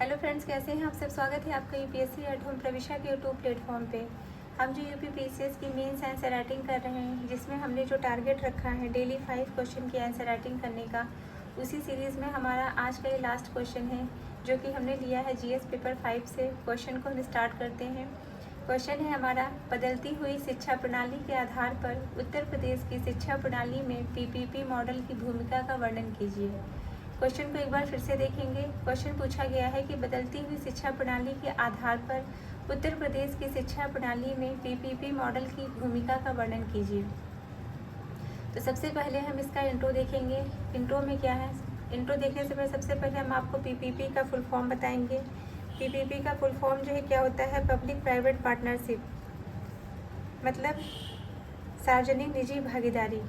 Hello friends, कैसे हैं आप सब। स्वागत है आपका यूपीएससी एट होम प्रविशा के यूट्यूब प्लेटफॉर्म पे। हम जो यूपीपीसीएस की मेंस आंसर राइटिंग कर रहे हैं, जिसमें हमने जो टारगेट रखा है डेली 5 क्वेश्चन की आंसर राइटिंग करने का, उसी सीरीज़ में हमारा आज का ये लास्ट क्वेश्चन है, जो कि हमने लिया है जीएस पेपर 5 से। क्वेश्चन को हम स्टार्ट करते हैं। क्वेश्चन है हमारा, बदलती हुई शिक्षा प्रणाली के आधार पर उत्तर प्रदेश की शिक्षा प्रणाली में पीपीपी मॉडल की भूमिका का वर्णन कीजिए। क्वेश्चन को एक बार फिर से देखेंगे। क्वेश्चन पूछा गया है कि बदलती हुई शिक्षा प्रणाली के आधार पर उत्तर प्रदेश की शिक्षा प्रणाली में पीपीपी मॉडल की भूमिका का वर्णन कीजिए। तो सबसे पहले हम इसका इंट्रो देखेंगे। इंट्रो में क्या है, इंट्रो देखने से पहले सबसे पहले हम आपको पीपीपी का फुल फॉर्म बताएंगे। पीपीपी का फुल फॉर्म जो है क्या होता है, पब्लिक प्राइवेट पार्टनरशिप, मतलब सार्वजनिक निजी भागीदारी।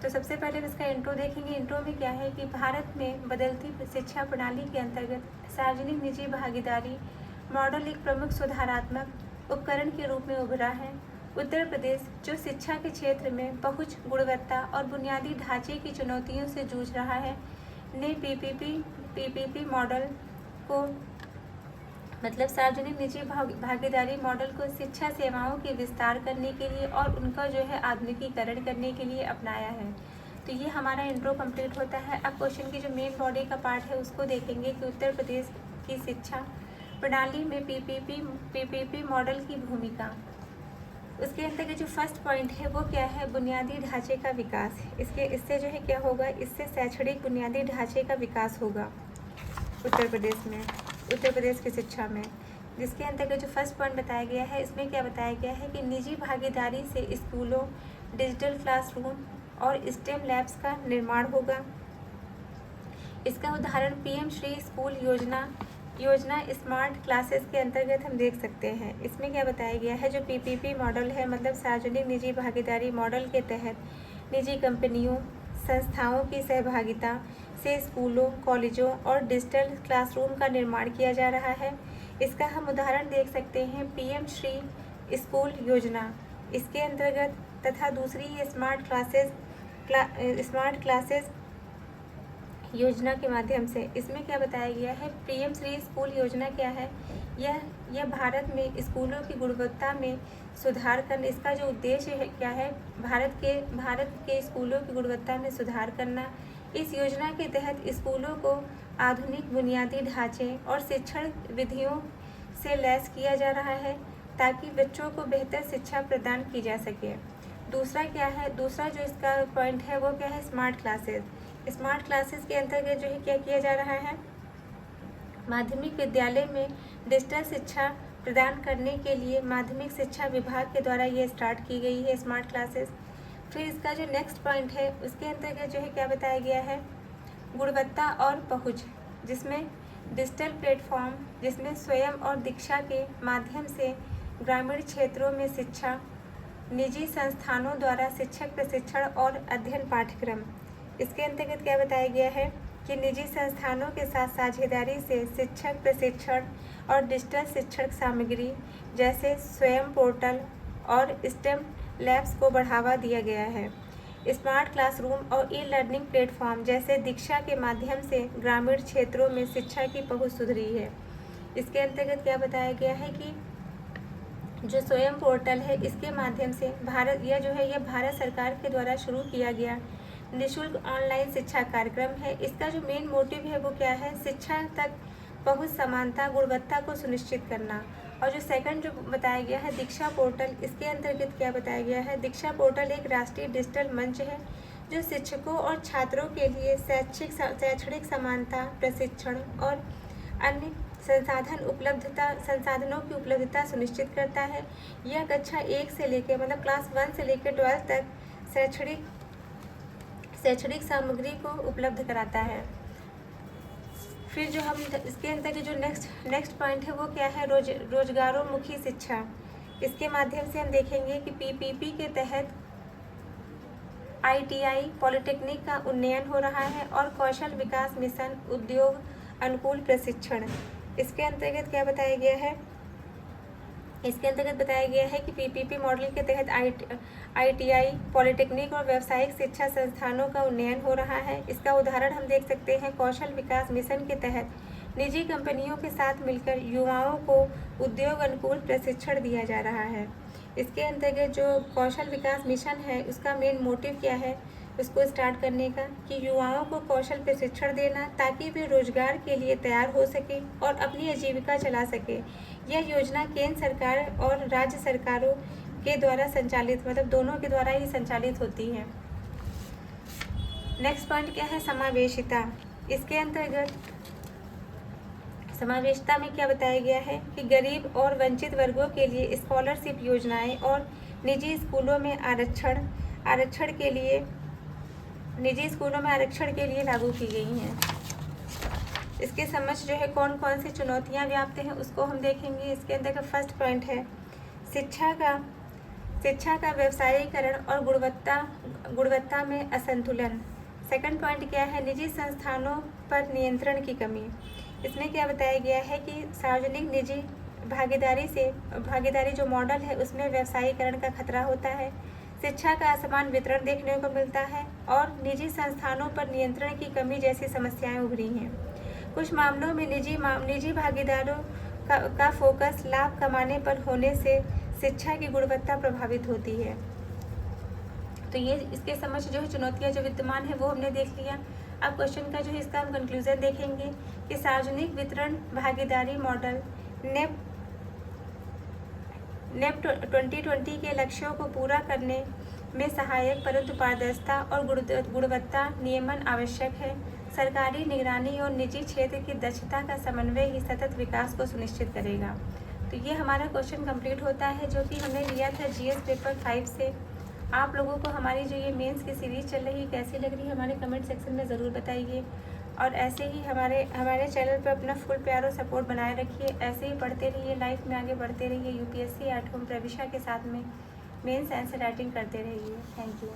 तो सबसे पहले हम इसका इंट्रो देखेंगे। इंट्रो में क्या है कि भारत में बदलती शिक्षा प्रणाली के अंतर्गत सार्वजनिक निजी भागीदारी मॉडल एक प्रमुख सुधारात्मक उपकरण के रूप में उभरा है। उत्तर प्रदेश, जो शिक्षा के क्षेत्र में पहुंच, गुणवत्ता और बुनियादी ढांचे की चुनौतियों से जूझ रहा है, ने पीपीपी मॉडल को, मतलब सार्वजनिक निजी भागीदारी मॉडल को शिक्षा सेवाओं के विस्तार करने के लिए और उनका जो है आधुनिकीकरण करने के लिए अपनाया है। तो ये हमारा इंट्रो कंप्लीट होता है। अब क्वेश्चन की जो मेन बॉडी का पार्ट है उसको देखेंगे कि उत्तर प्रदेश की शिक्षा प्रणाली में पीपीपी मॉडल की भूमिका। उसके अंतर्गत जो फर्स्ट पॉइंट है वो क्या है, बुनियादी ढांचे का विकास। इससे जो है क्या होगा, इससे शैक्षणिक बुनियादी ढांचे का विकास होगा उत्तर प्रदेश में, उत्तर प्रदेश की शिक्षा में। जिसके अंतर्गत जो फर्स्ट पॉइंट बताया गया है, इसमें क्या बताया गया है कि निजी भागीदारी से स्कूलों, डिजिटल क्लासरूम और स्टेम लैब्स का निर्माण होगा। इसका उदाहरण पीएम श्री स्कूल योजना स्मार्ट क्लासेस के अंतर्गत हम देख सकते हैं। इसमें क्या बताया गया है, जो पीपीपी मॉडल है, मतलब सार्वजनिक निजी भागीदारी मॉडल के तहत निजी कंपनियों, संस्थाओं की सहभागिता से स्कूलों, कॉलेजों और डिजिटल क्लासरूम का निर्माण किया जा रहा है। इसका हम उदाहरण देख सकते हैं पीएम श्री स्कूल योजना, इसके अंतर्गत, तथा दूसरी ये स्मार्ट क्लासेस योजना के माध्यम से। इसमें क्या बताया गया है, पीएम श्री स्कूल योजना क्या है, यह भारत में स्कूलों की गुणवत्ता में सुधार करना, इसका जो उद्देश्य है क्या है, भारत के स्कूलों की गुणवत्ता में सुधार करना। इस योजना के तहत स्कूलों को आधुनिक बुनियादी ढांचे और शिक्षण विधियों से लैस किया जा रहा है, ताकि बच्चों को बेहतर शिक्षा प्रदान की जा सके। दूसरा क्या है, दूसरा जो इसका पॉइंट है वो क्या है, स्मार्ट क्लासेस। स्मार्ट क्लासेस के अंतर्गत जो है क्या किया जा रहा है, माध्यमिक विद्यालय में डिजिटल शिक्षा प्रदान करने के लिए माध्यमिक शिक्षा विभाग के द्वारा ये स्टार्ट की गई है स्मार्ट क्लासेस। फिर इसका जो नेक्स्ट पॉइंट है, उसके अंतर्गत जो है क्या बताया गया है, गुणवत्ता और पहुंच, जिसमें डिजिटल प्लेटफॉर्म, जिसमें स्वयं और दीक्षा के माध्यम से ग्रामीण क्षेत्रों में शिक्षा, निजी संस्थानों द्वारा शिक्षक प्रशिक्षण और अध्ययन पाठ्यक्रम। इसके अंतर्गत क्या बताया गया है कि निजी संस्थानों के साथ साझेदारी से शिक्षक प्रशिक्षण और डिजिटल शिक्षण सामग्री जैसे स्वयं पोर्टल और स्टेम लैब्स को बढ़ावा दिया गया है। स्मार्ट क्लासरूम और ई लर्निंग प्लेटफॉर्म जैसे दीक्षा के माध्यम से ग्रामीण क्षेत्रों में शिक्षा की पहुंच सुधरी है। इसके अंतर्गत क्या बताया गया है कि जो स्वयं पोर्टल है, इसके माध्यम से यह भारत सरकार के द्वारा शुरू किया गया निःशुल्क ऑनलाइन शिक्षा कार्यक्रम है। इसका जो मेन मोटिव है वो क्या है, शिक्षा तक पहुंच, समानता, गुणवत्ता को सुनिश्चित करना। और जो सेकंड जो बताया गया है, दीक्षा पोर्टल, इसके अंतर्गत क्या बताया गया है, दीक्षा पोर्टल एक राष्ट्रीय डिजिटल मंच है जो शिक्षकों और छात्रों के लिए शैक्षणिक समानता, प्रशिक्षण और अन्य संसाधनों की उपलब्धता सुनिश्चित करता है। यह कक्षा 1 से लेकर, मतलब क्लास 1 से लेकर 12 तक शैक्षणिक सामग्री को उपलब्ध कराता है। फिर जो हम इसके अंदर जो नेक्स्ट पॉइंट है वो क्या है, रोजगारोन्मुखी शिक्षा। इसके माध्यम से हम देखेंगे कि पीपीपी के तहत आईटीआई, पॉलिटेक्निक का उन्नयन हो रहा है और कौशल विकास मिशन, उद्योग अनुकूल प्रशिक्षण। इसके अंतर्गत क्या बताया गया है, इसके अंतर्गत बताया गया है कि पीपीपी मॉडल के तहत आईटीआई, पॉलिटेक्निक और व्यावसायिक शिक्षा संस्थानों का उन्नयन हो रहा है। इसका उदाहरण हम देख सकते हैं, कौशल विकास मिशन के तहत निजी कंपनियों के साथ मिलकर युवाओं को उद्योग अनुकूल प्रशिक्षण दिया जा रहा है। इसके अंतर्गत जो कौशल विकास मिशन है उसका मेन मोटिव क्या है उसको स्टार्ट करने का, कि युवाओं को कौशल प्रशिक्षण देना ताकि वे रोजगार के लिए तैयार हो सके और अपनी आजीविका चला सके। यह योजना केंद्र सरकार और राज्य सरकारों के द्वारा संचालित, मतलब दोनों के द्वारा ही संचालित होती है। नेक्स्ट पॉइंट क्या है, समावेशिता। इसके अंतर्गत समावेशिता में क्या बताया गया है कि गरीब और वंचित वर्गों के लिए स्कॉलरशिप योजनाएं और निजी स्कूलों में आरक्षण के लिए लागू की गई हैं। इसके समक्ष जो है कौन कौन सी चुनौतियां व्याप्त हैं उसको हम देखेंगे। इसके अंतर्गत फर्स्ट पॉइंट है शिक्षा का व्यवसायीकरण और गुणवत्ता में असंतुलन। सेकंड पॉइंट क्या है, निजी संस्थानों पर नियंत्रण की कमी। इसमें क्या बताया गया है कि सार्वजनिक निजी भागीदारी जो मॉडल है उसमें व्यवसायीकरण का खतरा होता है, शिक्षा का असमान वितरण देखने को मिलता है और निजी संस्थानों पर नियंत्रण की कमी जैसी समस्याएं उभरी हैं। कुछ मामलों में निजी भागीदारों का फोकस लाभ कमाने पर होने से शिक्षा की गुणवत्ता प्रभावित होती है। तो ये इसके समक्ष जो है चुनौतियां जो विद्यमान है वो हमने देख लिया। अब क्वेश्चन का जो है इसका हम कंक्लूजन देखेंगे कि सार्वजनिक वितरण भागीदारी मॉडल नेप 2020 के लक्ष्यों को पूरा करने में सहायक, परंतु पारदर्शिता और गुणवत्ता नियमन आवश्यक है। सरकारी निगरानी और निजी क्षेत्र की दक्षता का समन्वय ही सतत विकास को सुनिश्चित करेगा। तो ये हमारा क्वेश्चन कंप्लीट होता है जो कि हमने लिया था जीएस पेपर 5 से। आप लोगों को हमारी जो ये मेंस की सीरीज़ चल रही है कैसी लग रही है हमारे कमेंट सेक्शन में ज़रूर बताइए। और ऐसे ही हमारे चैनल पर अपना फुल प्यार और सपोर्ट बनाए रखिए। ऐसे ही पढ़ते रहिए, लाइफ में आगे बढ़ते रहिए। यूपीएससी एट होम प्रविशा के साथ में मेंस आंसर राइटिंग करते रहिए। Thank you.